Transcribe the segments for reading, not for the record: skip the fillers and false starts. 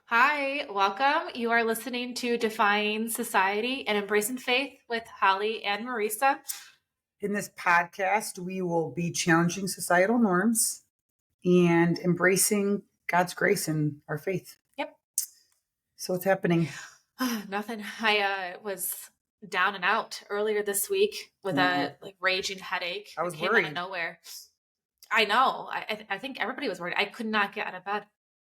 Hi, welcome. You are listening to Defying Society and Embracing Faith with Holly and Marisa. In this podcast, we will be challenging societal norms and embracing God's grace and our faith. Yep. So what's happening? Nothing. I was down and out earlier this week with a raging headache. I was It came worried. out of nowhere. I know. I think everybody was worried. I could not get out of bed.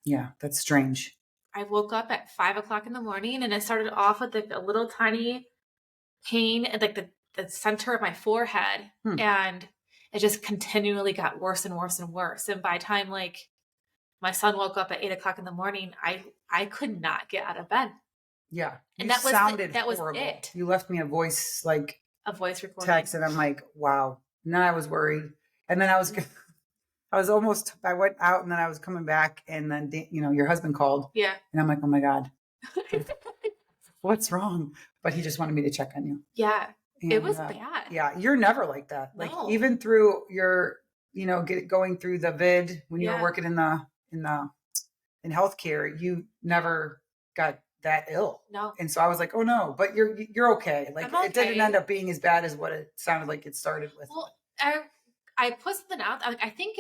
Yeah, that's strange. I woke up at 5 o'clock in the morning and it started off with a little tiny pain at the center of my forehead. And it just continually got worse and worse and worse. And by the time my son woke up at 8 o'clock in the morning, I could not get out of bed. Yeah. And that sounded was horrible. it. You left me a voice recording text, and I'm like, wow. And then I was worried. And then I went out and then I was coming back and then, your husband called. Yeah. And I'm like, oh my God, what's wrong? But he just wanted me to check on you. Yeah. And, it was bad. Yeah. You're never like that. Like No. even through your, going through the vid when you were working in healthcare, you never got that ill. No. And so I was like, oh no, but you're okay. Like I'm okay. It didn't end up being as bad as what it sounded like it started with. Well, I put something out. I think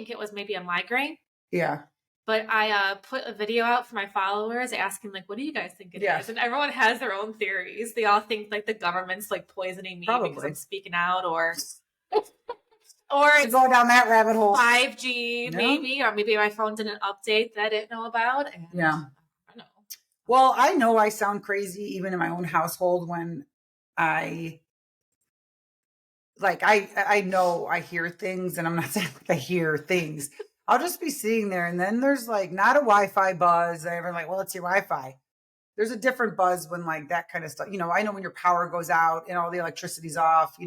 it was maybe a migraine. Yeah. But I put a video out for my followers asking, what do you guys think it is? And everyone has their own theories. They all think, the government's, poisoning me because I'm speaking out or it's go down that rabbit hole. 5G, maybe, or maybe my phone didn't update that I didn't know about. And I don't know. Well, I know I sound crazy even in my own household when I know I hear things, and I'm not saying I hear things. I'll just be sitting there, and then there's not a Wi-Fi buzz. I'm like, well, it's your Wi-Fi. There's a different buzz when that kind of stuff. I know when your power goes out and all the electricity's off,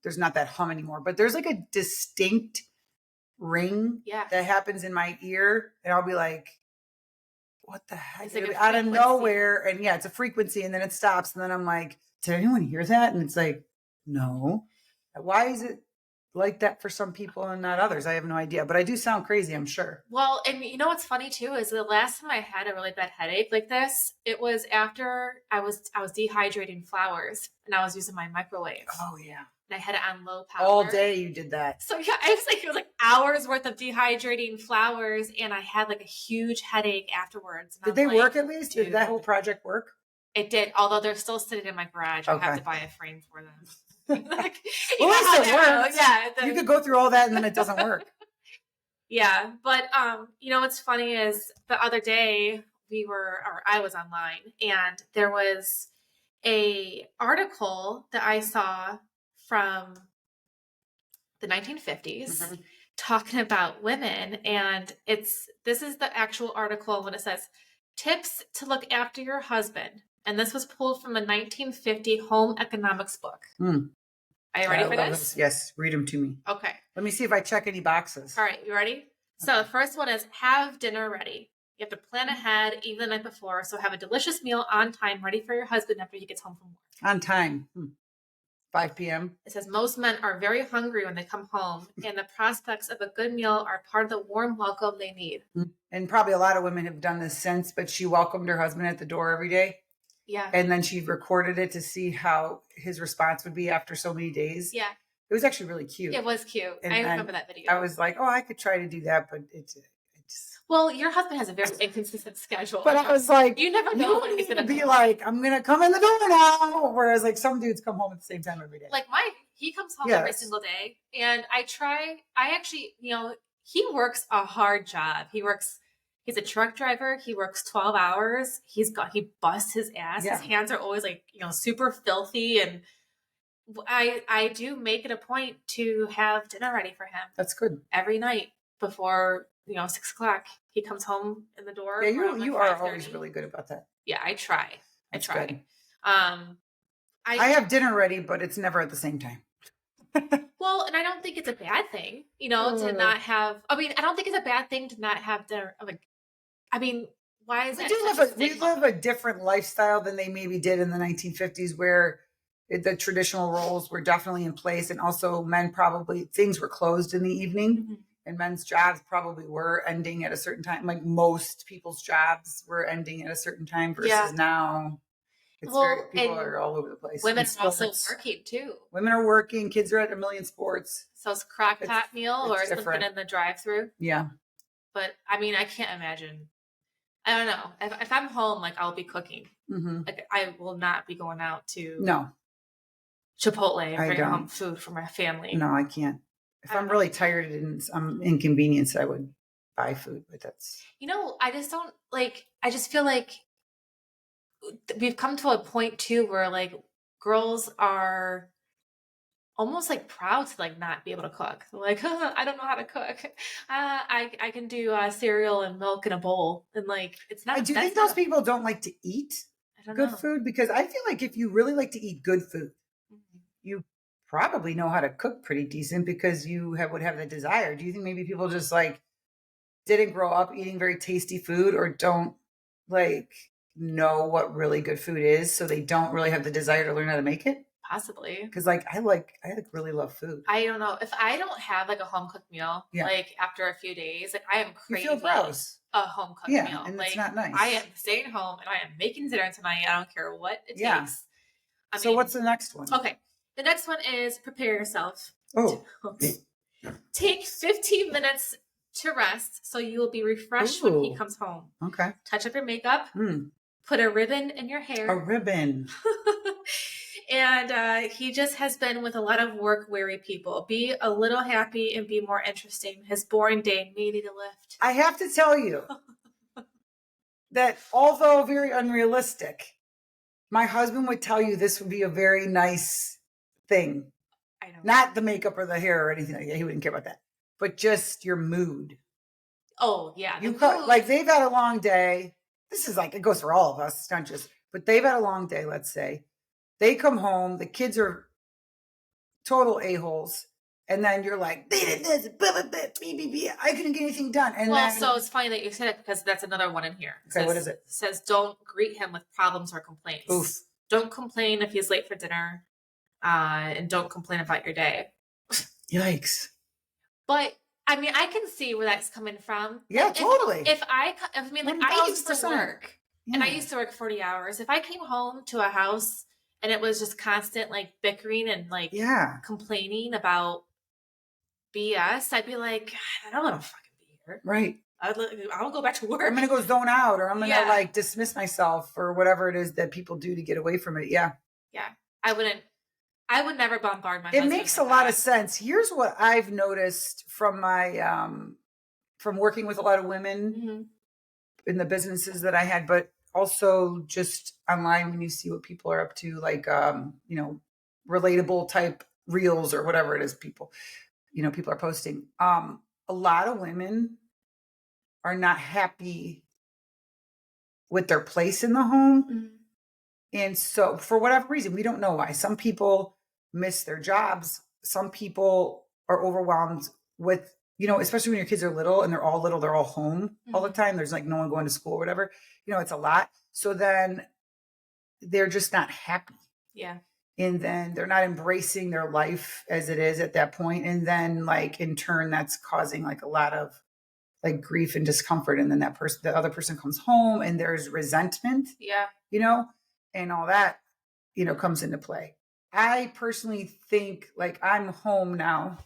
there's not that hum anymore. But there's a distinct ring that happens in my ear, and I'll be like, what the heck? It's out of nowhere. And it's a frequency, and then it stops. And then I'm like, did anyone hear that? And it's like, no. Why is it like that for some people and not others? I have no idea, but I do sound crazy, I'm sure. Well, and what's funny too is the last time I had a really bad headache like this, it was after I was dehydrating flowers and I was using my microwave. Oh yeah. And I had it on low power. All day you did that. So yeah, it was hours worth of dehydrating flowers, and I had a huge headache afterwards. Did they work at least? Did that whole project work? It did, although they're still sitting in my garage. I have to buy a frame for them. Well, at least it works. Yeah, you could go through all that and then it doesn't work. Yeah, but what's funny is the other day I was online, and there was a article that I saw from the 1950s talking about women, and this is the actual article when it says tips to look after your husband. And this was pulled from a 1950 home economics book. Are you ready for this? Yes, read them to me. Okay. Let me see if I check any boxes. All right, you ready? Okay. So the first one is have dinner ready. You have to plan ahead, even the night before, so have a delicious meal on time, ready for your husband after he gets home from work. On time. 5 p.m. It says most men are very hungry when they come home, and the prospects of a good meal are part of the warm welcome they need. And probably a lot of women have done this since, but she welcomed her husband at the door every day. Yeah. And then she recorded it to see how his response would be after so many days. Yeah. It was actually really cute. It was cute. And I remember that video. I was like, oh, I could try to do that, but it's well, your husband has a very inconsistent schedule. But I was like, you never know when he's going to be like, I'm going to come in the door now. Whereas some dudes come home at the same time every day. He comes home every single day. And he works a hard job. He's a truck driver. He works 12 hours. He busts his ass. Yeah. His hands are always super filthy. And I do make it a point to have dinner ready for him. That's good. Every night before 6 o'clock, he comes home in the door. Yeah, you are always really good about that. Yeah, I try. That's I try. Good. I have dinner ready, but it's never at the same time. Well, and I don't think it's a bad thing, to not have. I mean, I don't think it's a bad thing to not have dinner. Why is that? We live a different lifestyle than they maybe did in the 1950s, where the traditional roles were definitely in place, and also men things were closed in the evening. And men's jobs probably were ending at a certain time. Like most people's jobs were ending at a certain time versus now it's very, Well, people and are all over the place. women And are also sports. working too. Women are working, kids are at a million sports. So it's crock pot meal or something different. in the drive-through. Yeah. But I mean, I can't imagine. I don't know. If I'm home, like I'll be cooking. Mm-hmm. Like I will not be going out to No, Chipotle and I bringing home don't. food for my family. No, I can't. If I I'm don't really know. tired and I'm inconvenienced, I would buy food, but that's. You know, I just don't like, I just feel like we've come to a point too where like girls are almost like proud to like not be able to cook. They're like, I don't know how to cook. I can do cereal and milk in a bowl, and like it's not. I do That's think those not. people don't like to eat I don't good know. food because I feel like if you really like to eat good food, Mhm. you probably know how to cook pretty decent because would have the desire. Do you think maybe people just like didn't grow up eating very tasty food or don't like know what really good food is, so they don't really have the desire to learn how to make it? Possibly. Because I really love food. I don't know if I don't have like a home cooked meal. Yeah. Like after a few days, like I am You feel craving gross. a home cooked Yeah, meal. and it's Like not nice. I am staying home and I am making dinner tonight. I don't care what it Yeah. takes. I So mean, what's the next one? okay. The next one is prepare yourself. Oh. Take 15 minutes to rest so you will be refreshed when he Ooh. comes home. Okay. Touch up your makeup. Put a ribbon in your hair. A ribbon. And he just has been with a lot of work weary people. Be a little happy and be more interesting. His boring day may need a lift. I have to tell you that although very unrealistic, my husband would tell you this would be a very nice thing. I know. Not the makeup or the hair or anything like that. He wouldn't care about that. But just your mood. Oh, yeah. Like they've had a long day. This is like, it goes for all of us. It's not just, but they've had a long day, let's say. They come home, the kids are total a-holes. And then you're like, they did this, blah, blah, blah, I couldn't get anything done. And well, then, so it's funny that you said it because that's another one in here. Okay, what is it? Says don't greet him with problems or complaints. Oof. Don't complain if he's late for dinner. And don't complain about your day. Yikes. But I mean, I can see where that's coming from. Yeah, like, totally. I used to work and I Yeah. used to work 40 hours. If I came home to a house and it was just constant like bickering and like complaining about BS, I'd be like, I don't want to fucking be here. Right. I'll go back to work. I'm going to go zone out or I'm going to like dismiss myself or whatever it is that people do to get away from it. Yeah. Yeah. I would never bombard my It husband makes a like lot that. of sense. Here's what I've noticed from my from working with a lot of women in the businesses that I had, but also just online when you see what people are up to, like relatable type reels or whatever it is people are posting. A lot of women are not happy with their place in the home. And so for whatever reason, we don't know why. Some people miss their jobs. Some people are overwhelmed with, especially when your kids are little and they're all home all the time. There's like no one going to school or whatever. It's a lot. So then they're just not happy. Yeah. And then they're not embracing their life as it is at that point. And then like in turn, that's causing like a lot of like grief and discomfort. And then the other person comes home and there's resentment. Yeah. And all that, comes into play. I personally think like I'm home now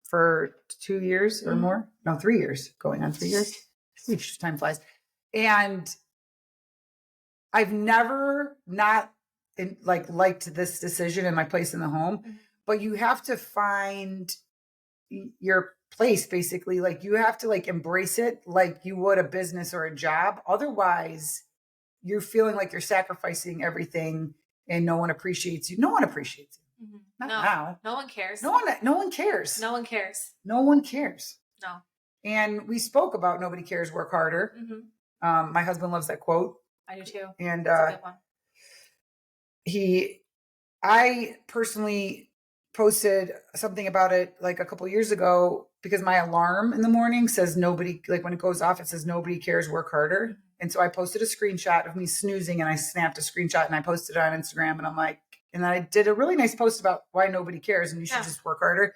for 2 years or more. No, 3 years, going on 3 years. Each time flies. And I've never not liked this decision and my place in the home, but you have to find your place basically. Like you have to like embrace it like you would a business or a job. Otherwise, you're feeling like you're sacrificing everything and no one appreciates you. No one appreciates you. Not now. No one cares. No one cares. No one cares. No one cares. No. And we spoke about nobody cares, work harder. My husband loves that quote. I do too. And that's a good one. I personally posted something about it like a couple years ago because my alarm in the morning says nobody, like when it goes off, it says nobody cares, work harder. And so I posted a screenshot of me snoozing and I snapped a screenshot and I posted it on Instagram and I'm like, and I did a really nice post about why nobody cares and you should just work harder.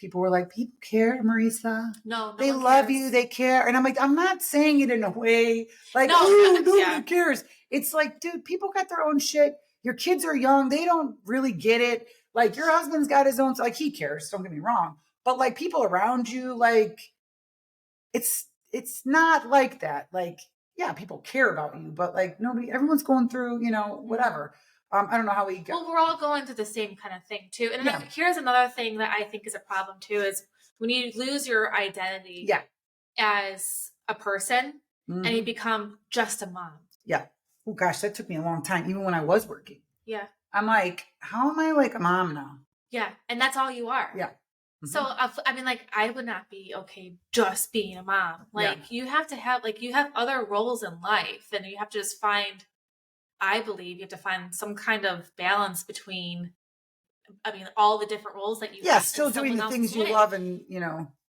people were like, people care, Marisa. No They one love cares. you. They care. And I'm like, I'm not saying it in a way like, No, oh, no, nobody yeah. cares. It's like, dude, people got their own shit. Your kids are young. They don't really get it. Like your husband's got his own, like he cares. Don't get me wrong. But like people around you, like it's not like that. Like, yeah, people care about you, but like nobody, everyone's going through, whatever. I don't know how we go. Well, we're all going through the same kind of thing too. And Yeah. here's another thing that I think is a problem too is when you lose your identity Yeah. as a person and you Mhm. become just a mom. Yeah. Oh gosh, that took me a long time, even when I was working. Yeah. I'm like, how am I like a mom now? Yeah. And that's all you are. Yeah. So, I mean, like, I would not be okay just being a mom. Like, you have to have, like, you have other roles in life, and you have to just find, I believe, you have to find some kind of balance between, I mean, all the different roles that you Yeah, have. still doing the things you love and,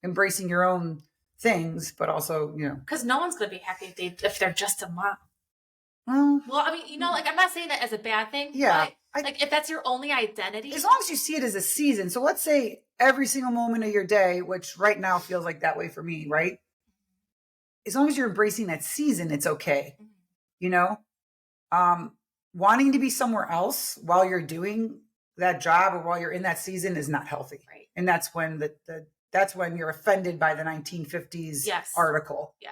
embracing your own things, but also, Because no one's going to be happy if they're just a mom. Well, I mean, like, I'm not saying that as a bad thing. Yeah. But, like, if that's your only identity. As long as you see it as a season. So let's say every single moment of your day, which right now feels like that way for me, right? As long as you're embracing that season, it's okay. Wanting to be somewhere else while you're doing that job or while you're in that season is not healthy. Right. And that's when that's when you're offended by the 1950s article. Yeah.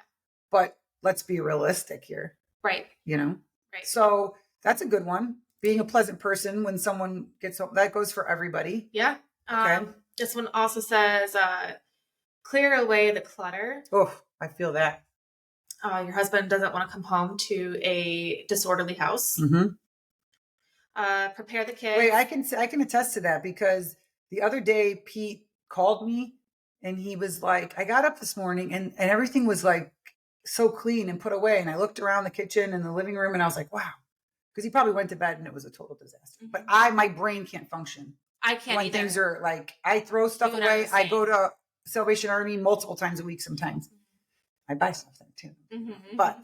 But let's be realistic here. Right. Right. So that's a good one. Being a pleasant person when someone gets home, that goes for everybody. Yeah. Okay. This one also says, clear away the clutter. Oh, I feel that. Your husband doesn't want to come home to a disorderly house. Mm-hmm. Prepare the kids. Wait, I can attest to that because the other day Pete called me and he was like, I got up this morning and everything was like so clean and put away. And I looked around the kitchen and the living room and I was like, wow. Because he probably went to bed and it was a total disaster. Mm-hmm. But my brain can't function. I can't when either. Things are like, I throw stuff away. I go to Salvation Army multiple times a week sometimes. Mm-hmm. I buy stuff there too. Mm-hmm. But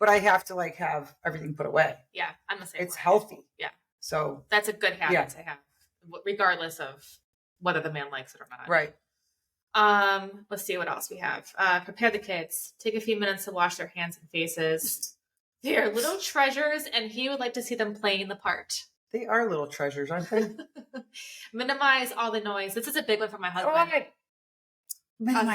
I have to like have everything put away. Yeah, I'm the same. It's healthy. Yeah. So that's a good habit to have, regardless of whether the man likes it or not. Right. Let's see what else we have. Prepare the kids. Take a few minutes to wash their hands and faces. They are little treasures, and he would like to see them playing the part. They are little treasures, aren't they? Minimize all the noise. This is a big one for my husband.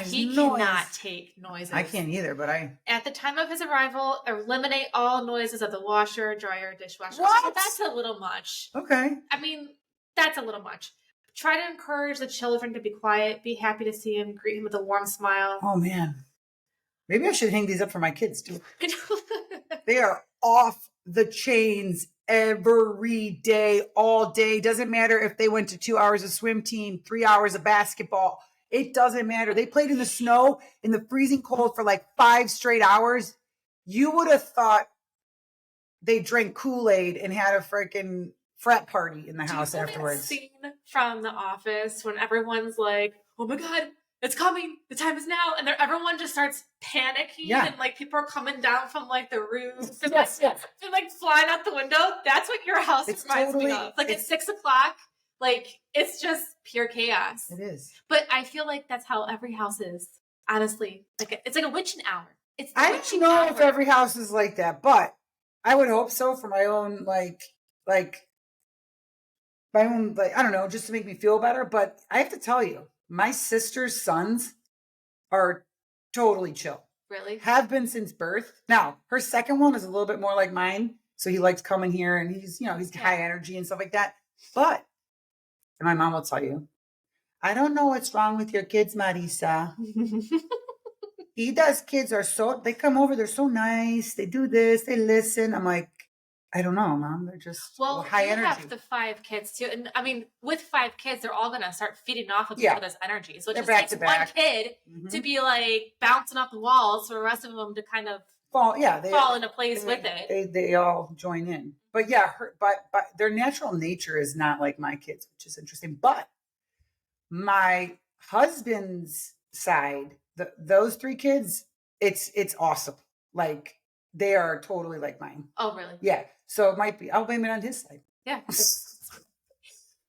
He cannot take noises. I can't either, but At the time of his arrival, eliminate all noises of the washer, dryer, dishwasher. What? That's a little much. Okay. I mean, that's a little much. Try to encourage the children to be quiet. Be happy to see him. Greet him with a warm smile. Oh, man. Maybe I should hang these up for my kids, too. They are off the chains every day, all day. Doesn't matter if they went to 2 hours of swim team, 3 hours of basketball. It doesn't matter. They played in the snow, in the freezing cold for like 5 straight hours. You would have thought they drank Kool-Aid and had a freaking frat party in the house afterwards. Scene from The Office when everyone's like, "Oh my God, it's coming! The time is now!" And everyone just starts panicking, and like people are coming down from like the roof, and like flying out the window. That's what your house reminds me of. Like at 6 o'clock, like it's just pure chaos. It is. But I feel like that's how every house is. Honestly, like it's like a witching hour. I don't know if every house is like that, but I would hope so for my own like my own I don't know, just to make me feel better. But I have to tell you, my sister's sons are totally chill. Really? Have been since birth. Now, her second one is a little bit more like mine. So he likes coming here and he's high energy and stuff like that. But, and my mom will tell you, I don't know what's wrong with your kids, Marisa. Ida's kids they come over, they're so nice. They do this, they listen. I'm like, I don't know, Mom. They're just high energy. Well, you have the 5 kids too. And I mean, with 5 kids, they're all going to start feeding off of each other's energy. So it just takes one kid to be like bouncing off the walls for the rest of them to kind of fall into place with it. They all join in. But yeah, but their natural nature is not like my kids, which is interesting. But my husband's side, those 3 kids, it's awesome. Like they are totally like mine. Oh, really? Yeah. So it might be, I'll blame it on his side. Yeah.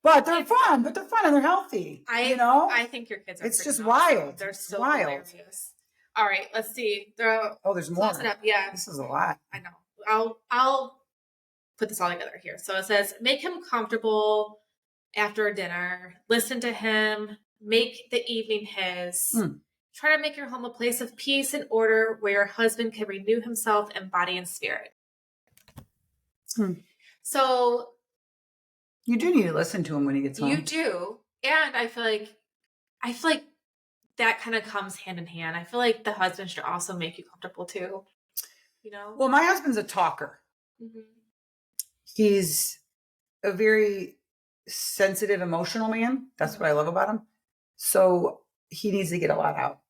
But they're fun. But they're fun and they're healthy. I think your kids are. It's just awesome. wild. They're it's so wild. hilarious. All right, let's see. There's more. It up. Yeah, this is a lot. I know. I'll put this all together here. So it says, make him comfortable after dinner. Listen to him. Make the evening his. Try to make your home a place of peace and order where your husband can renew himself in body and spirit. So you do need to listen to him when he gets home. You do. And I feel like that kind of comes hand in hand. I feel like the husband should also make you comfortable too. Well, my husband's a talker. Mm-hmm. He's a very sensitive, emotional man. That's what I love about him. So he needs to get a lot out.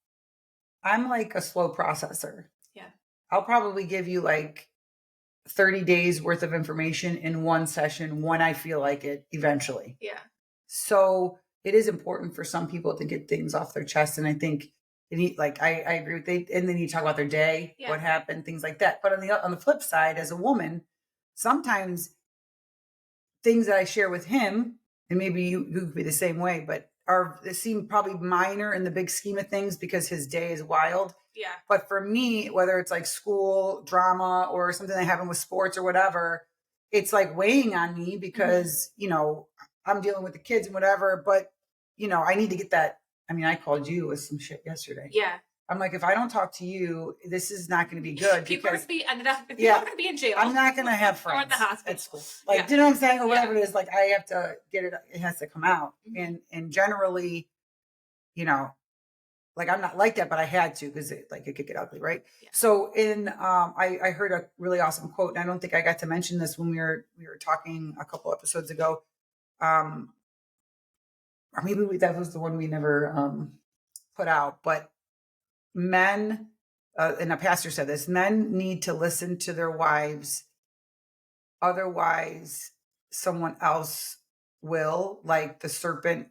I'm like a slow processor. Yeah. I'll probably give you like 30 days worth of information in one session when I feel like it eventually. Yeah. So it is important for some people to get things off their chest. And I think I agree with they, and then you talk about their day, what happened, things like that. But on the flip side, as a woman, sometimes things that I share with him, and maybe you could be the same way, but they seem probably minor in the big scheme of things because his day is wild. Yeah. But for me, whether it's like school drama or something that happened with sports or whatever, it's like weighing on me because, I'm dealing with the kids and whatever, but I need to get that. I mean, I called you with some shit yesterday. Yeah. I'm like, if I don't talk to you, this is not going to be good. People are going to be in jail. I'm not going to have friends or in the hospital at school. Like, do you know what I'm saying? Or whatever it is. Like, I have to get it. It has to come out. Mm-hmm. And generally, like I'm not like that, but I had to because it could get ugly, right? Yeah. So I heard a really awesome quote, and I don't think I got to mention this when we were talking a couple episodes ago. Or maybe that was the one we never put out, but men, and a pastor said this, men need to listen to their wives. Otherwise, someone else will, like the serpent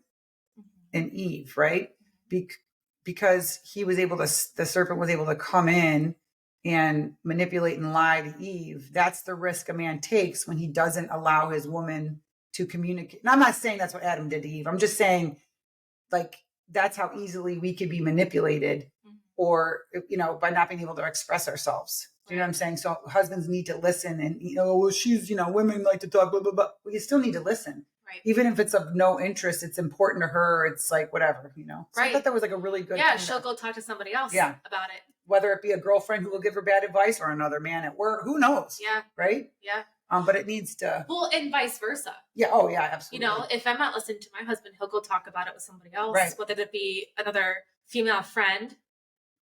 and Eve, right? Because the serpent was able to come in and manipulate and lie to Eve. That's the risk a man takes when he doesn't allow his woman to communicate. And I'm not saying that's what Adam did to Eve. I'm just saying, like, that's how easily we could be manipulated or, by not being able to express ourselves. Do you know what I'm saying? So husbands need to listen and, well, she's, women like to talk, blah, blah, blah. Well, you still need to listen. Right. Even if it's of no interest, it's important to her. It's like, whatever, So right. I thought that was like a really good. Yeah. She'll go talk to somebody else about it. Whether it be a girlfriend who will give her bad advice or another man at work, who knows? Yeah. Right. Yeah. But it needs to. Well, and vice versa. Yeah. Oh, yeah. Absolutely. If I'm not listening to my husband, he'll go talk about it with somebody else. Right. Whether it be another female friend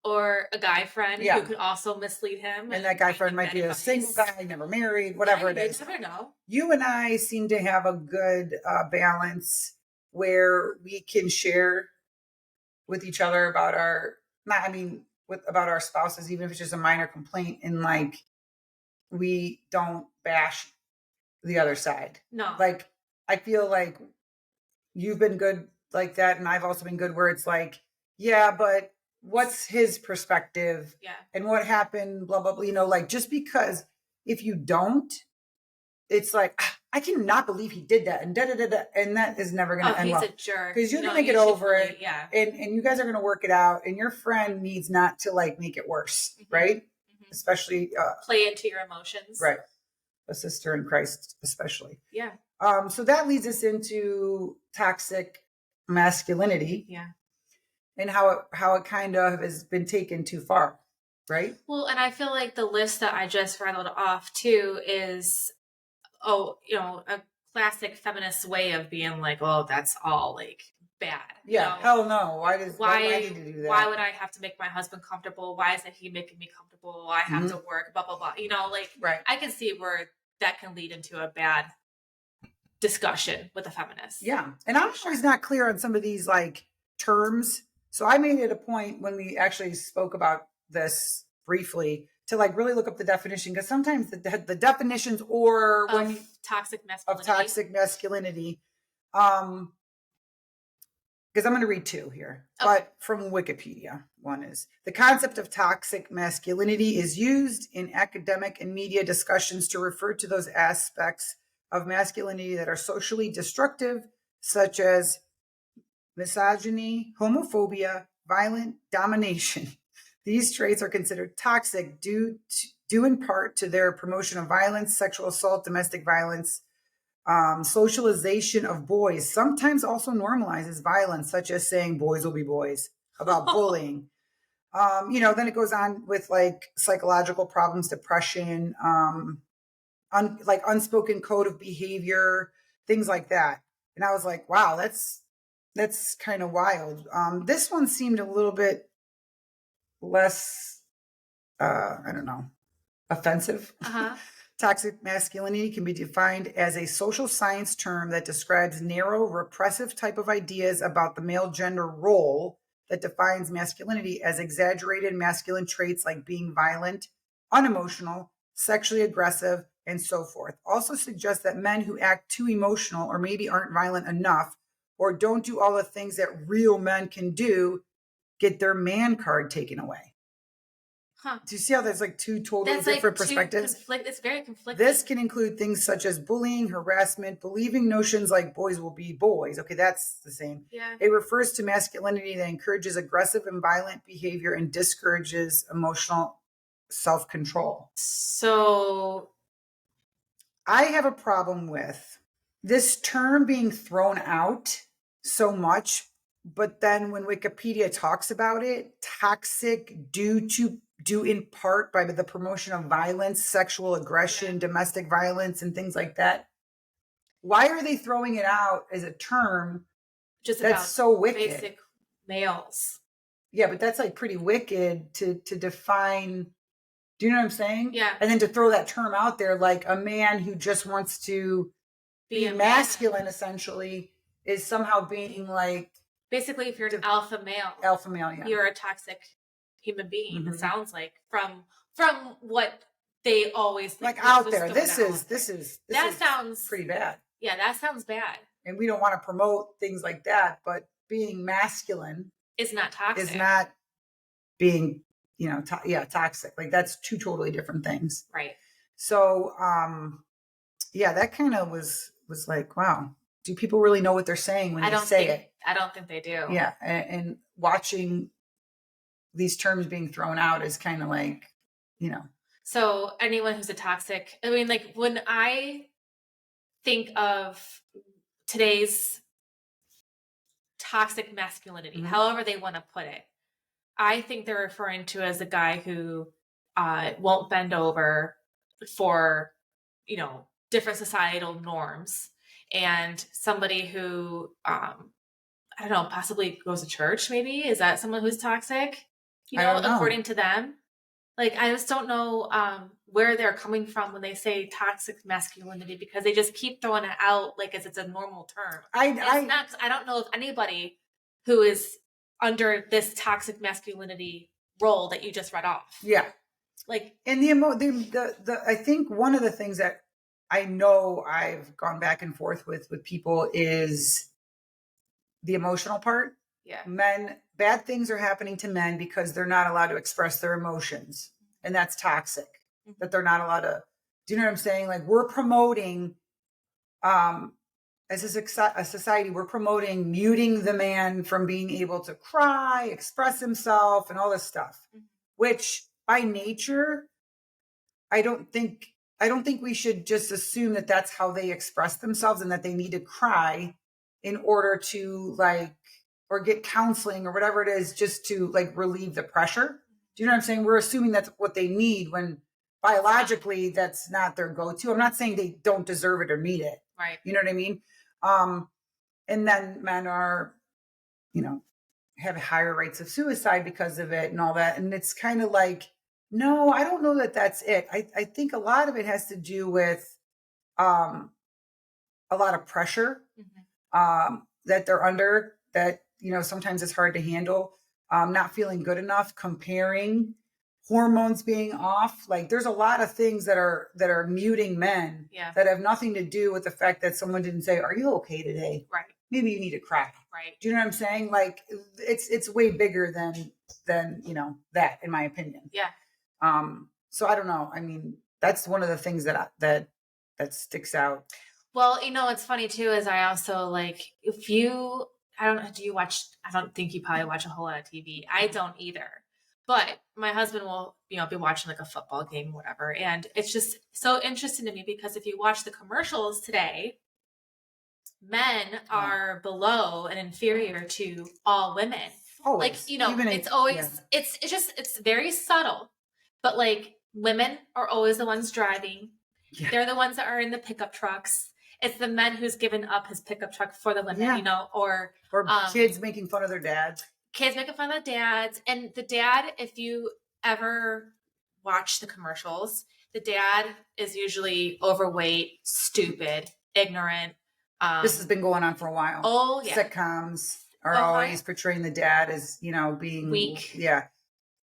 or a guy friend who could also mislead him. And that guy friend might be a single guy, never married, whatever it is. You never know. You and I seem to have a good balance where we can share with each other about about our spouses, even if it's just a minor complaint, and like we don't bash the other side. No. Like, I feel like you've been good like that, and I've also been good where it's like, yeah, but what's his perspective? Yeah. And what happened, blah, blah, blah. Like, just because if you don't, it's like, I cannot believe he did that. And da-da-da-da. And that is never going to end well. He's a jerk. Because you're going to get over it. Yeah. And you guys are going to work it out. And your friend needs not to like make it worse. Mm-hmm. Right. Mm-hmm. Especially. Play into your emotions. Right. A sister in Christ, especially. Yeah. So that leads us into toxic masculinity. Yeah. And how it kind of has been taken too far, right? Well, and I feel like the list that I just rattled off too is, a classic feminist way of being like, oh, that's all like bad. Yeah, hell no. Why did you do that? Why would I have to make my husband comfortable? Why isn't he making me comfortable? I have to work, blah, blah, blah. Right. I can see where that can lead into a bad discussion with a feminist. Yeah. And I'm always not clear on some of these like terms. So I made it a point when we actually spoke about this briefly to like really look up the definition, because sometimes the definitions toxic masculinity, because I'm going to read two here, but from Wikipedia. One is the concept of toxic masculinity is used in academic and media discussions to refer to those aspects of masculinity that are socially destructive, such as misogyny, homophobia, violent domination. These traits are considered toxic due in part to their promotion of violence, sexual assault, domestic violence, socialization of boys, sometimes also normalizes violence, such as saying boys will be boys, about bullying. Then it goes on with like psychological problems, depression, like unspoken code of behavior, things like that. And I was like, wow, that's kind of wild. This one seemed a little bit less, I don't know, offensive. Uh-huh. Toxic masculinity can be defined as a social science term that describes narrow, repressive type of ideas about the male gender role that defines masculinity as exaggerated masculine traits like being violent, unemotional, sexually aggressive, and so forth. Also suggests that men who act too emotional or maybe aren't violent enough or don't do all the things that real men can do get their man card taken away. Huh. Do you see how there's like two totally That's different like perspectives? it's very conflicting. This can include things such as bullying, harassment, believing notions like boys will be boys. Okay, that's the same. Yeah. It refers to masculinity that encourages aggressive and violent behavior and discourages emotional self-control. So I have a problem with this term being thrown out so much, but then when Wikipedia talks about it, toxic due in part by the promotion of violence, sexual aggression, domestic violence, and things like that. Why are they throwing it out as a term just that's about so wicked? basic males. Yeah, but that's like pretty wicked to define. Do you know what I'm saying? Yeah. And then to throw that term out there, like a man who just wants to be masculine, essentially, is somehow being like. Basically, if you're an alpha male, yeah, you're a toxic human being. It sounds like from what they always think like out there. This sounds pretty bad. Yeah, that sounds bad. And we don't want to promote things like that, but being masculine is not toxic. Is not being, toxic. Like that's two totally different things. Right. So, that kind of was like, wow, do people really know what they're saying when they say it? I don't think they do. Yeah. And watching these terms being thrown out is kind of like, So anyone who's a toxic, I mean, like when I think of today's toxic masculinity, however they want to put it, I think they're referring to as a guy who won't bend over for, different societal norms, and somebody who, I don't know, possibly goes to church. Maybe is that someone who's toxic? According to them. Like, I just don't know where they're coming from when they say toxic masculinity, because they just keep throwing it out like as it's a normal term. I don't know of anybody who is under this toxic masculinity role that you just read off. Yeah. Like, and I think one of the things that I know I've gone back and forth with people is the emotional part. Yeah. Men, bad things are happening to men because they're not allowed to express their emotions. And that's toxic. That they're not allowed to. Do you know what I'm saying? Like, we're promoting, as a society, we're promoting muting the man from being able to cry, express himself, and all this stuff, which by nature, I don't think we should just assume that that's how they express themselves and that they need to cry in order to or get counseling or whatever it is, just to relieve the pressure. Do you know what I'm saying? We're assuming that's what they need when biologically that's not their go-to. I'm not saying they don't deserve it or need it. Right. You know what I mean? And then men are, have higher rates of suicide because of it and all that. And it's kind of like, no, I don't know that that's it. I think a lot of it has to do with a lot of pressure that they're under, that, sometimes it's hard to handle, not feeling good enough, comparing, hormones being off. Like, there's a lot of things that are muting men that have nothing to do with the fact that someone didn't say, "Are you okay today?" Right. Maybe you need to cry. Right. Do you know what I'm saying? Like, it's way bigger than that, in my opinion. Yeah. So I don't know. I mean, that's one of the things that sticks out. Well, it's funny too, is I also like, if you, I don't know, do you watch, I don't think you probably watch a whole lot of TV. I don't either. But my husband will, be watching like a football game, whatever. And it's just so interesting to me because if you watch the commercials today, men Oh, are below and inferior to all women. Like, always. Even in, it's yeah. always, it's just, it's very subtle, but like women are always the ones driving. Yeah. They're the ones that are in the pickup trucks. It's the men who's given up his pickup truck for the women, Yeah. or Or kids making fun of their dads. kids making fun of the dads. And the dad, if you ever watch the commercials, the dad is usually overweight, stupid, ignorant. This has been going on for a while. Oh yeah. Sitcoms are Uh-huh. always portraying the dad as, being Weak. yeah.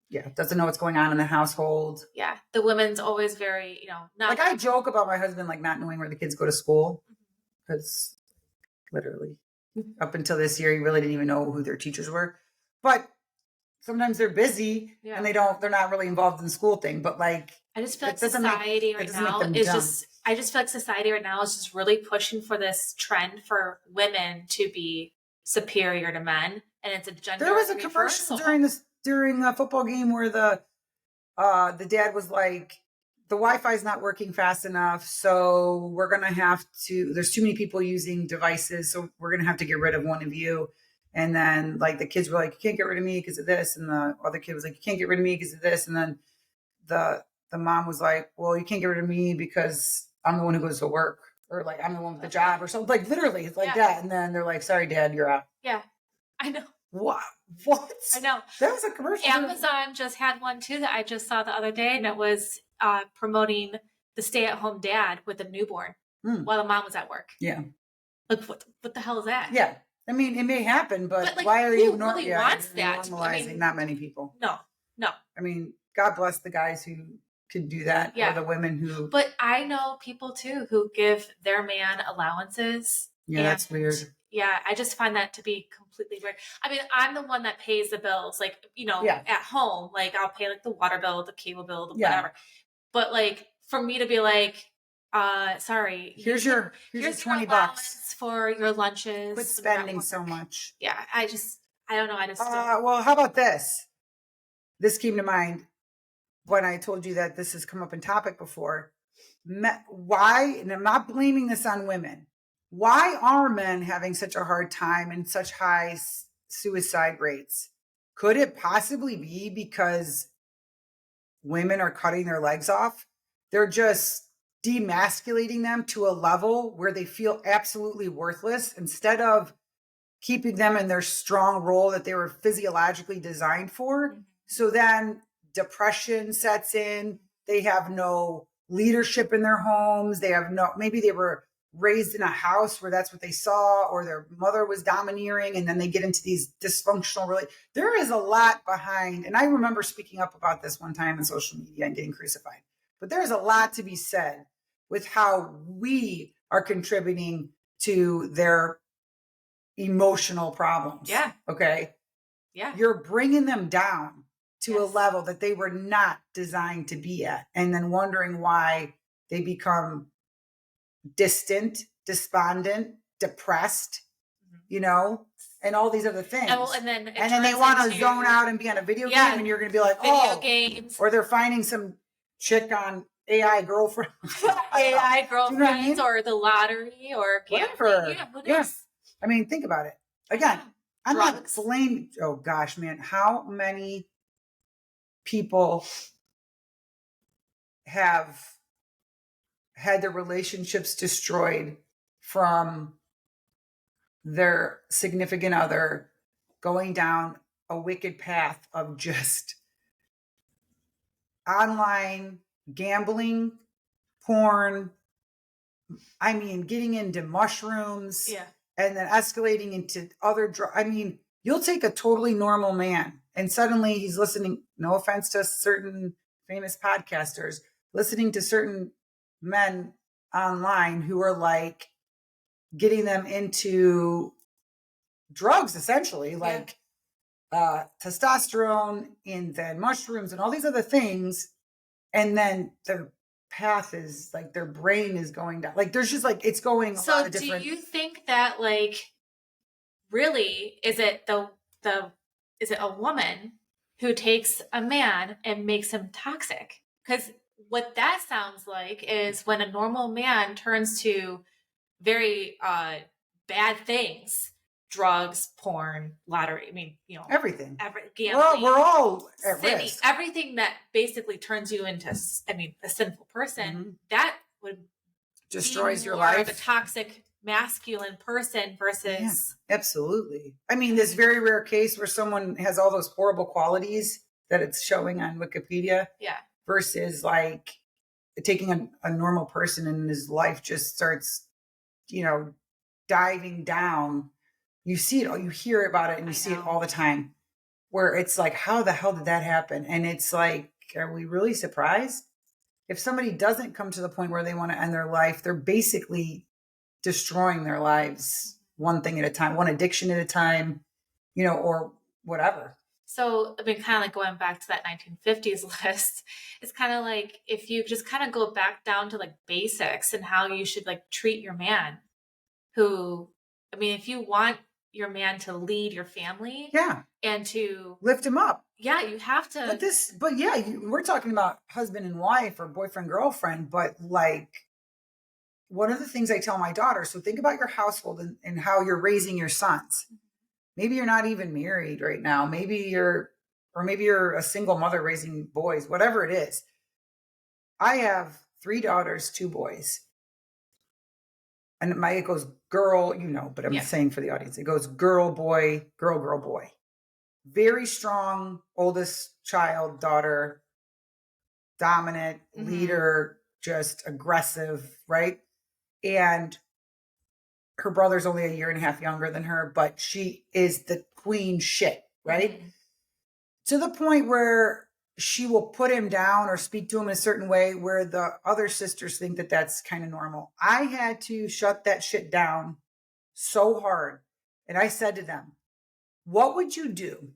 Yeah. Doesn't know what's going on in the household. Yeah. The women's always very, not Like I joke about my husband like not knowing where the kids go to school. Because literally up until this year he really didn't even know who their teachers were. But sometimes they're busy Yeah. and they're not really involved in the school thing. But like I just feel like it doesn't make society it right doesn't make now them is dumb. just, I just feel like society right now is just really pushing for this trend for women to be superior to men. And it's a gender There was a reversal. commercial during a football game where the dad was like, the Wi-Fi is not working fast enough, so we're gonna have to. There's too many people using devices, so we're gonna have to get rid of one of you. And then like the kids were like, you can't get rid of me because of this, and the other kid was like, you can't get rid of me because of this, and then the mom was like, well, you can't get rid of me because I'm the one who goes to work, or like I'm the one with the job, or something. Like literally, it's like that. And then they're like, sorry, Dad, you're out. Yeah, I know. What? What? I know. That was a commercial. Amazon just had one too that I just saw the other day, and it was promoting the stay-at-home dad with a newborn while the mom was at work. Yeah. Like what the hell is that? Yeah. I mean, it may happen, but like, why are who you really wants that? normalizing? Not many people. No. I mean, God bless the guys who could do that, or the women who. But I know people too who give their man allowances. Yeah, that's weird. Yeah, I just find that to be completely weird. I mean, I'm the one that pays the bills, like, at home. Like, I'll pay like the water bill, the cable bill, the whatever. But like, for me to be like, sorry, here's your $20 for your lunches. Quit spending so much. Yeah, I don't know. I just well, how about this? This came to mind when I told you that this has come up in topic before. Why, and I'm not blaming this on women, why are men having such a hard time and such high suicide rates? Could it possibly be because women are cutting their legs off? They're just demasculating them to a level where they feel absolutely worthless instead of keeping them in their strong role that they were physiologically designed for. So then depression sets in. They have no leadership in their homes. Maybe they were raised in a house where that's what they saw, or their mother was domineering, and then they get into these dysfunctional there is a lot behind. And I remember speaking up about this one time in social media and getting crucified. But there's a lot to be said with how we are contributing to their emotional problems. Yeah. Okay. Yeah. You're bringing them down to a level that they were not designed to be at, and then wondering why they become distant, despondent, depressed, and all these other things. And then they want to zone out and be on a video game, and you're going to be like, video games. Or they're finding some chick on AI girlfriend. AI girlfriends, you know what I mean? Or the lottery, or whatever. Yeah. I mean, think about it. Again, I'm not blaming. Oh gosh, man, how many people have had their relationships destroyed from their significant other going down a wicked path of just online gambling, porn, I mean, getting into mushrooms, and then escalating into other drugs. I mean, you'll take a totally normal man and suddenly he's listening, no offense to certain famous podcasters, listening to certain men online who are like getting them into drugs, essentially, like testosterone and then mushrooms and all these other things. And then the path is like their brain is going down. Like there's just like it's going a lot So of do different. you think that like really is it the is it a woman who takes a man and makes him toxic? Because what that sounds like is when a normal man turns to very bad things, drugs, porn, lottery, I mean, Everything. Well, gambling, we're all at sinning, risk. everything that basically turns you into a sinful person, Mhm. that would be Destroys your more of a life. toxic masculine person Yeah, versus absolutely. I mean, this very rare case where someone has all those horrible qualities that it's showing on Wikipedia yeah. versus like taking a normal person and his life just starts, you know, diving down. You see it, you hear about it, and you I see it know. all the time where it's like, how the hell did that happen? And it's like, are we really surprised? If somebody doesn't come to the point where they want to end their life, they're basically destroying their lives one thing at a time, one addiction at a time, or whatever. So, I mean, kind of like going back to that 1950s list, it's kind of like if you just kind of go back down to like basics and how you should like treat your man who, I mean, if you want your man to lead your family Yeah. and to, Lift them up. yeah, you have to. But yeah, we're talking about husband and wife or boyfriend, girlfriend, but like one of the things I tell my daughter, so think about your household and how you're raising your sons. Maybe you're not even married right now. Maybe you're a single mother raising boys, whatever it is. I have 3 daughters, 2 boys. And it goes girl, but I'm Yeah. saying for the audience, it goes girl, boy, girl, girl, boy. Very strong, oldest child, daughter, dominant, leader, just aggressive, right? And her brother's only a year and a half younger than her, but she is the queen shit, right? To the point where she will put him down or speak to him in a certain way where the other sisters think that that's kind of normal. I had to shut that shit down so hard. And I said to them, what would you do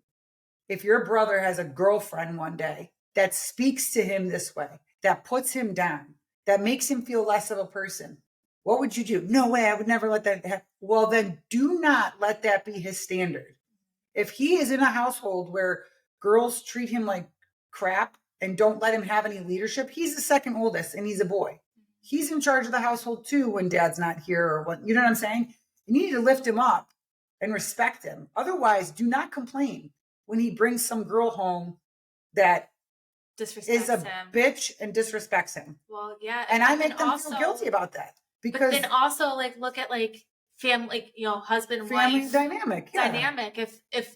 if your brother has a girlfriend one day that speaks to him this way, that puts him down, that makes him feel less of a person? What would you do? No way, I would never let that happen. Well, then do not let that be his standard. If he is in a household where girls treat him like crap and don't let him have any leadership, he's the second oldest and he's a boy. He's in charge of the household too when dad's not here or what, you know what I'm saying? You need to lift him up and respect him. Otherwise, do not complain when he brings some girl home that is a bitch and disrespects him. Well, yeah. And I make them feel guilty about that. But then also like look at like family, husband and family wife dynamic. Yeah. Dynamic. If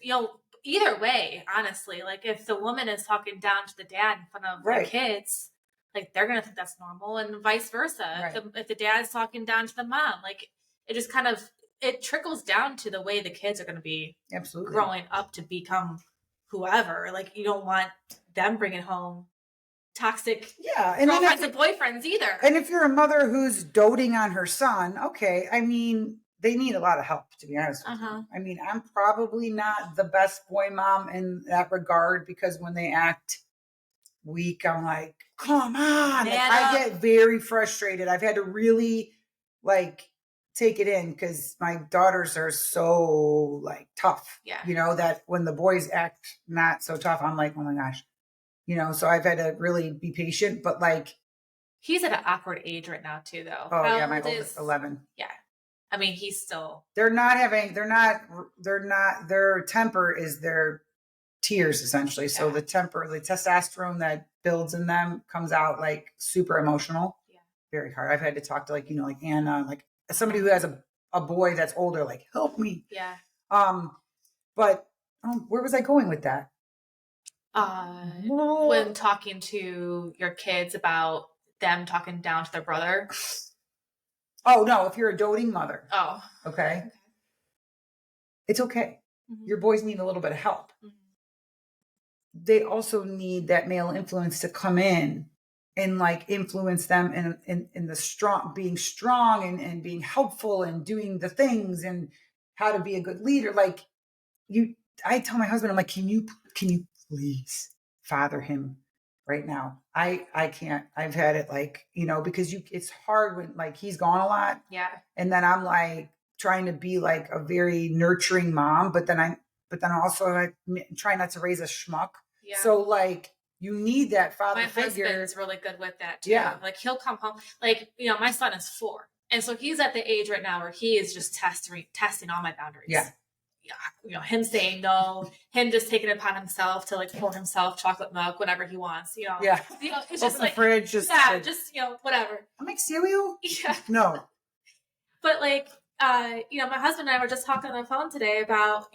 either way, honestly, like if the woman is talking down to the dad in front of their kids, like they're gonna think that's normal, and vice versa. Right. If the dad's talking down to the mom, like it just kind of it trickles down to the way the kids are gonna be absolutely growing up to become whoever. Like you don't want them bringing home toxic and girlfriends and boyfriends either. And if you're a mother who's doting on her son, okay, I mean, they need a lot of help, to be honest with you. I mean, I'm probably not the best boy mom in that regard because when they act weak, I'm like, come on. Like, I get very frustrated. I've had to really like take it in because my daughters are so like tough. Yeah. That when the boys act not so tough, I'm like, oh my gosh. So I've had to really be patient, but like, he's at an awkward age right now too, though. Oh, yeah, my oldest is 11. Yeah. I mean, he's still. Their temper is their tears, essentially. So the temper, the testosterone that builds in them comes out like super emotional. Yeah. Very hard. I've had to talk to like Anna, like somebody who has a boy that's older, like, help me. Yeah. But where was I going with that? When talking to your kids about them talking down to their brother. Oh no, if you're a doting mother. Oh. Okay. It's okay. Mm-hmm. Your boys need a little bit of help. Mm-hmm. They also need that male influence to come in and like influence them in the being strong and being helpful and doing the things and how to be a good leader. Like I tell my husband, I'm like, can you please father him right now? I can't. I've had it like, because it's hard when like he's gone a lot. Yeah. And then I'm like trying to be like a very nurturing mom, but then I'm also like trying not to raise a schmuck. Yeah. So like you need that father My figure. husband's really good with that too. Yeah. Like he'll come home, like, my son is 4. And so he's at the age right now where he is just testing all my boundaries. Yeah. Him saying no, him just taking it upon himself to like pour himself chocolate milk whenever he wants, Yeah. it's Open just the like, fridge, just, whatever. I make cereal. Yeah. No. But like, my husband and I were just talking on the phone today about,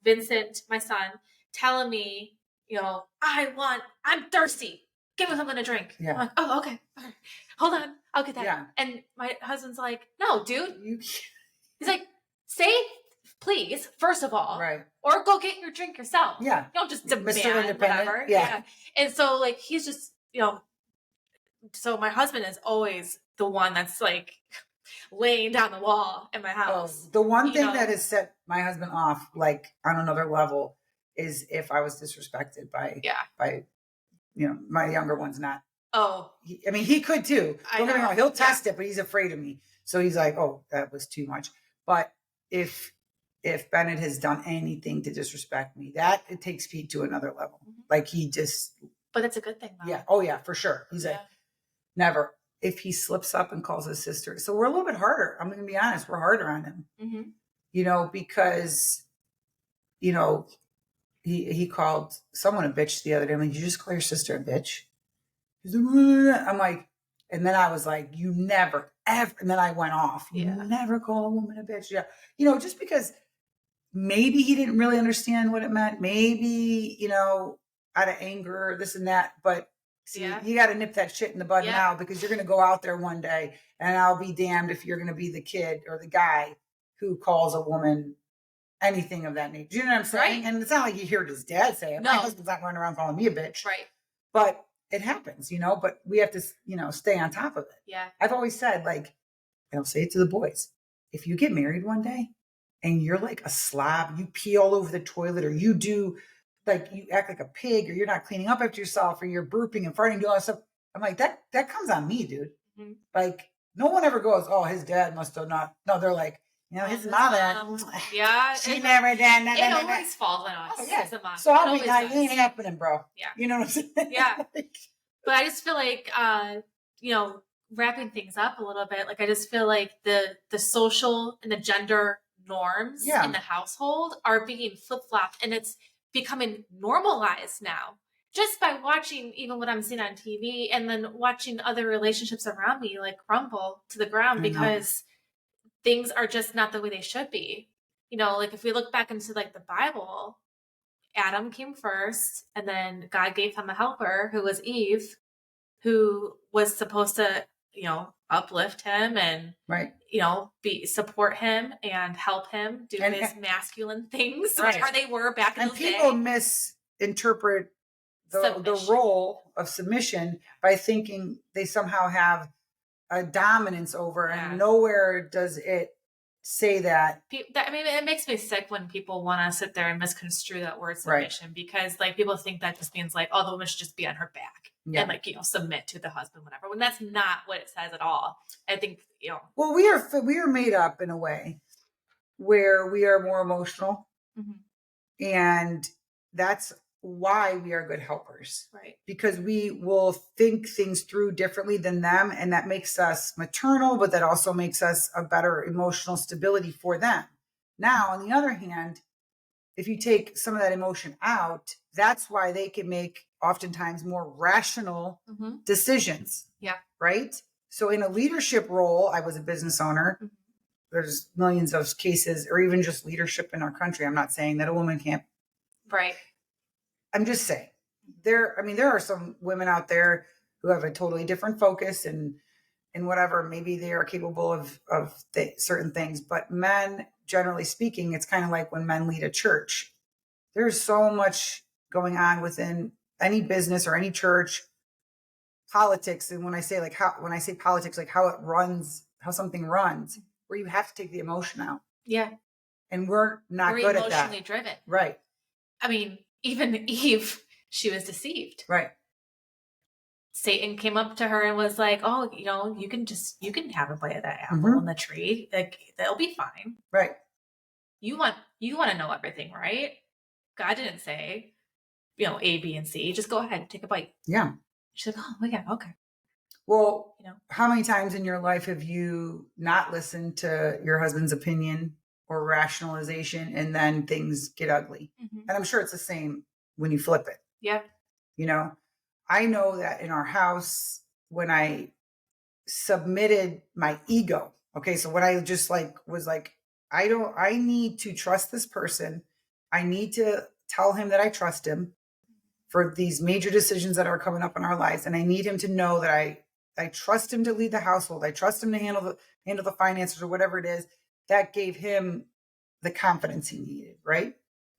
Vincent, my son, telling me, I'm thirsty. Give me something to drink. Yeah. I'm like, oh, okay. All right. Hold on. I'll get that. Yeah. And my husband's like, no, dude. You He's like, say please, first of all. Right. Or go get your drink yourself. Yeah. Don't just demand Mr. Independent. whatever. Yeah. And so like he's just, so my husband is always the one that's like laying down the wall in my house. The one thing that has set my husband off like on another level is if I was disrespected by my younger one's not. Oh. He could too. Don't get me wrong. He'll test it, but he's afraid of me. So he's like, oh, that was too much. But if Bennett has done anything to disrespect me, that it takes Pete to another level. Mm-hmm. Like he just. But it's a good thing, though. Yeah. Oh yeah, for sure. He's like, never. If he slips up and calls his sister. So we're a little bit harder. I'm going to be honest. We're harder on him. Mm-hmm. Because, he called someone a bitch the other day. I'm like, did you just call your sister a bitch? He's like, I'm like, and then I was like, you never, ever. And then I went off. You never call a woman a bitch. Yeah. Just because maybe he didn't really understand what it meant. Maybe, out of anger, this and that. But see, you got to nip that shit in the bud now, because you're going to go out there one day and I'll be damned if you're going to be the kid or the guy who calls a woman anything of that nature. Do you know what I'm saying? Right. And it's not like you heard his dad say it. No. My husband's not running around calling me a bitch. Right. But it happens, but we have to, stay on top of it. Yeah. I've always said, like, and I'll say it to the boys, if you get married one day and you're like a slob, you pee all over the toilet, or you do, like, you act like a pig, or you're not cleaning up after yourself, or you're burping and farting and doing all that stuff. I'm like, that comes on me, dude. Mm-hmm. Like, no one ever goes, oh, his dad must have not. No, they're like, his mother. She never did. It always falls on us. Oh, yeah. As a mom. So I'll be like, it ain't happening, bro. Yeah. You know what I'm saying? Yeah. But I just feel like, wrapping things up a little bit, like I just feel like the social and the gender norms in the household are being flip-flopped, and it's becoming normalized now. Just by watching even what I'm seeing on TV, and then watching other relationships around me like crumble to the ground because things are just not the way they should be. Like if we look back into like the Bible, Adam came first, and then God gave him a helper who was Eve, who was supposed to, uplift him and, support him and help him do his masculine things, which they were back in the day. And people misinterpret the role of submission by thinking they somehow have a dominance over, and nowhere does it say that. It makes me sick when people want to sit there and misconstrue that word submission, because like people think that just means like, oh, the woman should just be on her back and like, submit to the husband, whatever, when that's not what it says at all. I think, well, we are made up in a way where we are more emotional, and that's why we are good helpers, right? Because we will think things through differently than them, and that makes us maternal, but that also makes us a better emotional stability for them. Now, on the other hand, if you take some of that emotion out, that's why they can make oftentimes more rational decisions. Yeah. Right? So in a leadership role, I was a business owner. There's millions of cases, or even just leadership in our country. I'm not saying that a woman can't. Right. I'm just saying there are some women out there who have a totally different focus and whatever, maybe they are capable of certain things, but men, generally speaking, it's kind of like when men lead a church, there's so much going on within any business or any church, politics. And when I say politics, like how it runs, how something runs, where you have to take the emotion out. Yeah. And we're not good at that. We're emotionally driven. Right. Even Eve, she was deceived. Right. Satan came up to her and was like, "Oh, you can have a bite of that apple in Hmm. the tree. Like they'll be fine. Right. You want to know everything, right? God didn't say, A, B, and C. Just go ahead, take a bite." Yeah. She's like, "Oh my God, okay." Well, You know. how many times in your life have you not listened to your husband's opinion or rationalization and then things get ugly? Hmm. And I'm sure it's the same when you flip it. Yeah. You know, I know that in our house, when I submitted my ego, okay, so when I just like was like, I need to trust this person. I need to tell him that I trust him for these major decisions that are coming up in our lives. And I need him to know that I trust him to lead the household. I trust him to handle the finances or whatever it is. That gave him the confidence he needed, right?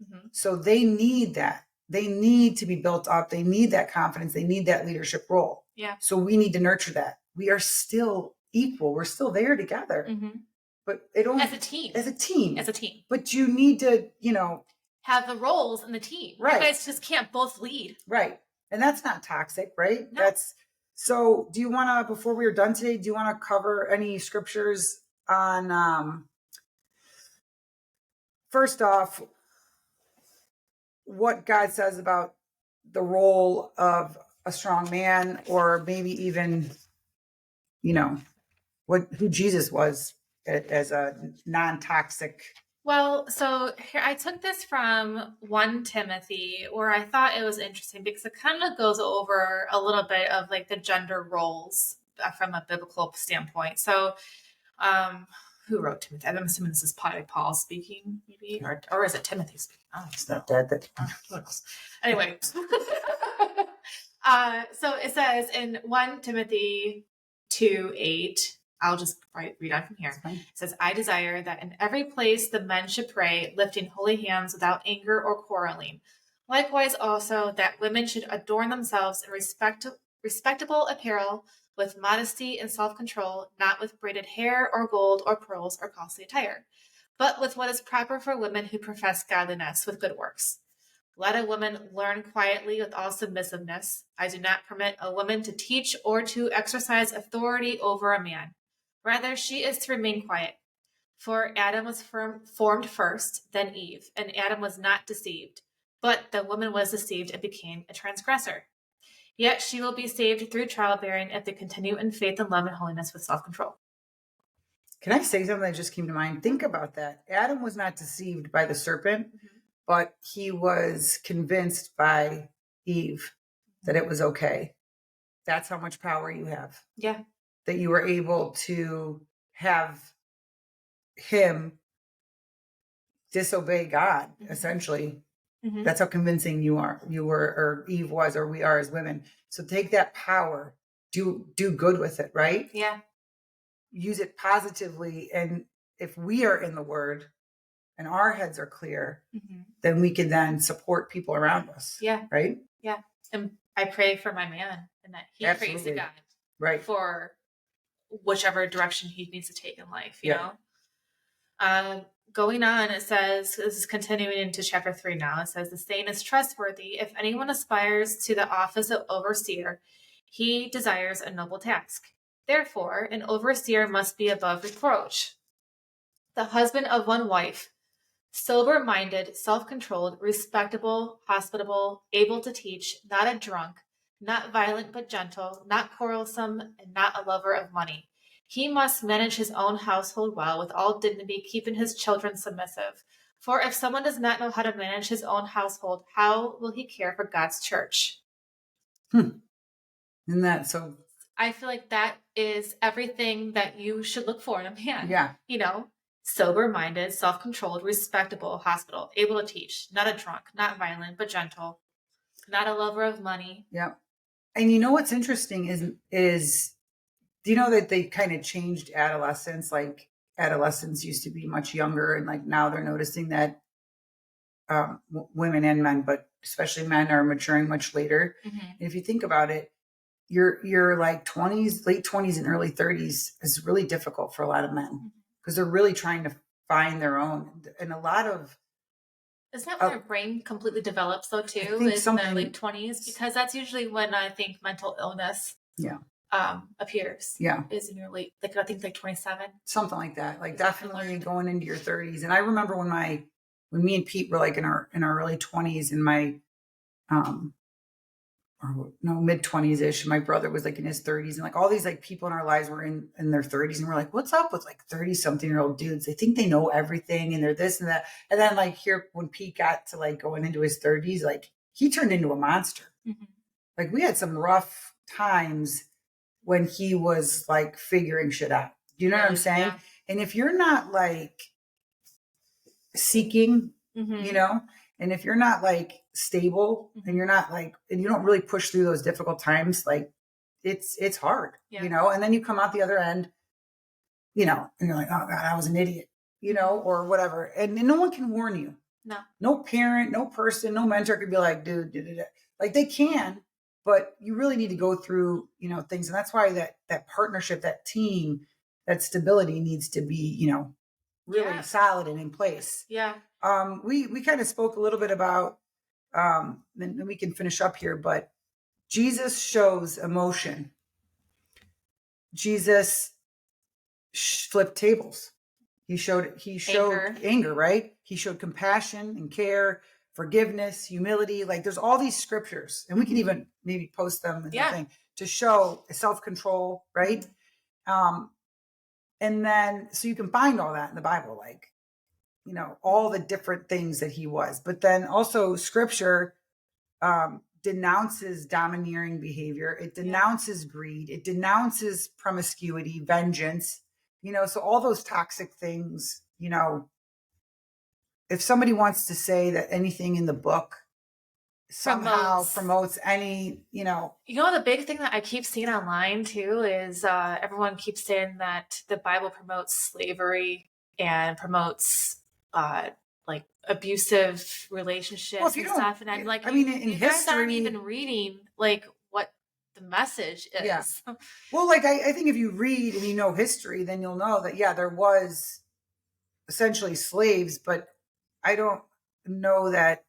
Hmm. So they need that. They need to be built up. They need that confidence. They need that leadership role. Yeah. So we need to nurture that. We are still equal. We're still there together. Hmm. But it only As a team. as a team. As a team. But you need to, Have the roles in the team. right. You guys just can't both lead. Right. And that's not toxic, right? No. So do you want to, before we are done today, do you want to cover any scriptures on, first off, what God says about the role of a strong man, or maybe even, you know, who Jesus was as a non-toxic. Well, so here I took this from 1 Timothy, where I thought it was interesting because it kind of goes over a little bit of like the gender roles from a biblical standpoint. So, who wrote Timothy? I'm assuming this is probably Paul speaking, maybe, or is it Timothy speaking? I don't It's know. not dead. That Who knows? Anyway, so it says in 1 Timothy 2:8. I'll just read on from here. It says, "I desire that in every place the men should pray, lifting holy hands without anger or quarreling. Likewise also that women should adorn themselves in respectable apparel, with modesty and self-control, not with braided hair or gold or pearls or costly attire, but with what is proper for women who profess godliness with good works. Let a woman learn quietly with all submissiveness. I do not permit a woman to teach or to exercise authority over a man. Rather, she is to remain quiet. For Adam was formed first, then Eve, and Adam was not deceived. But the woman was deceived and became a transgressor. Yet she will be saved through childbearing if they continue in faith and love and holiness with self-control." Can I say something that just came to mind? Think about that. Adam was not deceived by the serpent, but he was convinced by Eve that it was okay. That's how much power you have. Yeah. That you were able to have him disobey God, essentially. Mm-hmm. That's how convincing you were, or Eve was, or we are as women. So take that power, do good with it, right? Yeah. Use it positively. And if we are in the word and our heads are clear, then we can then support people around us. Yeah. Right? Yeah. And I pray for my man and that he prays to God. Right. For whichever direction he needs to take in life, you know? Going on, it says, this is continuing into chapter 3 now. It says, "The saying is trustworthy. If anyone aspires to the office of overseer, he desires a noble task. Therefore, an overseer must be above reproach, the husband of one wife, sober-minded, self-controlled, respectable, hospitable, able to teach, not a drunk, not violent but gentle, not quarrelsome, and not a lover of money. He must manage his own household well, with all dignity, keeping his children submissive. For if someone does not know how to manage his own household, how will he care for God's church?" Isn't that so? I feel like that is everything that you should look for in a man. Yeah. Sober-minded, self-controlled, respectable, hospitable, able to teach, not a drunk, not violent, but gentle, not a lover of money. Yeah. And you know what's interesting is do you know that they kind of changed adolescence? Like adolescents used to be much younger, and like now they're noticing that women and men, but especially men, are maturing much later. Mm-hmm. And if you think about it, your like 20s, late 20s and early 30s is really difficult for a lot of men because they're really trying to find their own. And a lot of Isn't that when their brain completely develops though I too, think is in their something. late 20s? Because that's usually when I think mental illness Yeah, appears. yeah, Is in your late, like I think like 27. something like that. Like Is when I definitely learned. going into your 30s. And I remember when me and Pete were like in our early 20s, and my um or no, mid 20s ish. My brother was like in his 30s, and like all these like people in our lives were in their 30s, and we're like, what's up with like 30 something year old dudes? They think they know everything and they're this and that. And then like here when Pete got to like going into his 30s, like he turned into a monster. Mhm. Like we had some rough times when he was like figuring shit out. Do you know what I'm Really? saying? Yeah. And if you're not like seeking, you Mhm. know, and if you're not like stable and Mhm. you're not like, and you don't really push through those difficult times, like it's hard, Yeah. you know, and then you come out the other end, you know, and you're like, oh God, I was an idiot, you know, Mhm. or whatever. And no one can warn you. No. No parent, no person, no mentor could be like, dude, like they can, but you really need to go through, you know, things. And that's why that partnership, that team, that stability needs to be, you know, really Yeah. solid and in place. Yeah. We kind of spoke a little bit about, and we can finish up here, but Jesus shows emotion. Jesus flipped tables. He showed Anger. anger, right? He showed compassion and care, forgiveness, humility. Like there's all these scriptures, and we can even maybe post them in the Yeah. thing to show self-control, right? Um, and then so you can find all that in the Bible, like, you know, all the different things that he was. But then also scripture denounces domineering behavior. It denounces greed. It denounces promiscuity, vengeance, you know, so all those toxic things, you know, if somebody wants to say that anything in the book somehow Promotes. promotes any, you know, You know, the big thing that I keep seeing online too is everyone keeps saying that the Bible promotes slavery and promotes uh, like abusive well, if relationships you and don't, stuff. And I'm like, I mean, in you guys aren't history, even reading like what the message yeah. is. Well, like I think if you read and you know history, then you'll know that, yeah, there was essentially slaves, but I don't know that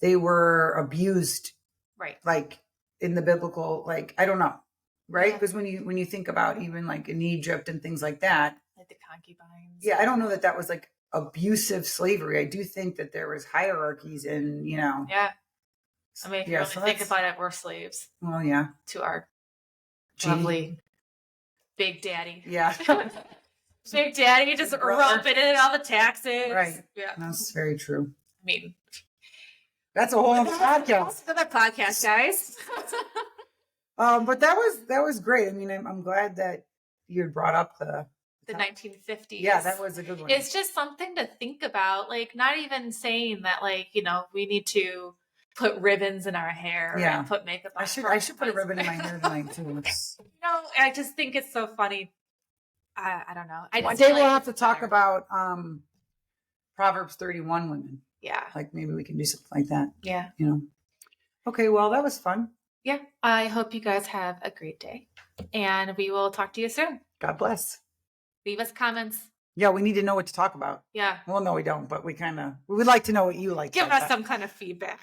they were abused Right. like in the biblical, like I don't know, right? Yeah. Because when you think about even like in Egypt and things like that, Like the concubines. yeah, I don't know that that was like abusive slavery. I do think that there was hierarchies and, you know, Yeah. I mean, if you yeah, really so think that's, about it, we're slaves well, yeah, to our gee, lovely Big Daddy. yeah. Big Daddy just Big brother, rumping in all the taxes. right? Yeah. That's very true. I mean, That's a whole other podcast. another podcast, guys. But that was great. I mean, I'm glad that you had brought up The 1950s. yeah, that was a good one. It's just something to think about. Like, not even saying that, like, you know, we need to put ribbons in our hair Yeah. and put makeup on. I should put a ribbon in my hair tonight too. You know, I just think it's so funny. I don't know. I One just day feel we'll like have to it's talk better. about Proverbs 31 women. Yeah. Like maybe we can do something like that, Yeah. you know. Okay, well, that was fun. Yeah. I hope you guys have a great day. And we will talk to you soon. God bless. Leave us comments. Yeah, we need to know what to talk about. Yeah. Well, no, we don't, but we would like to know what you like. Give us some kind of feedback.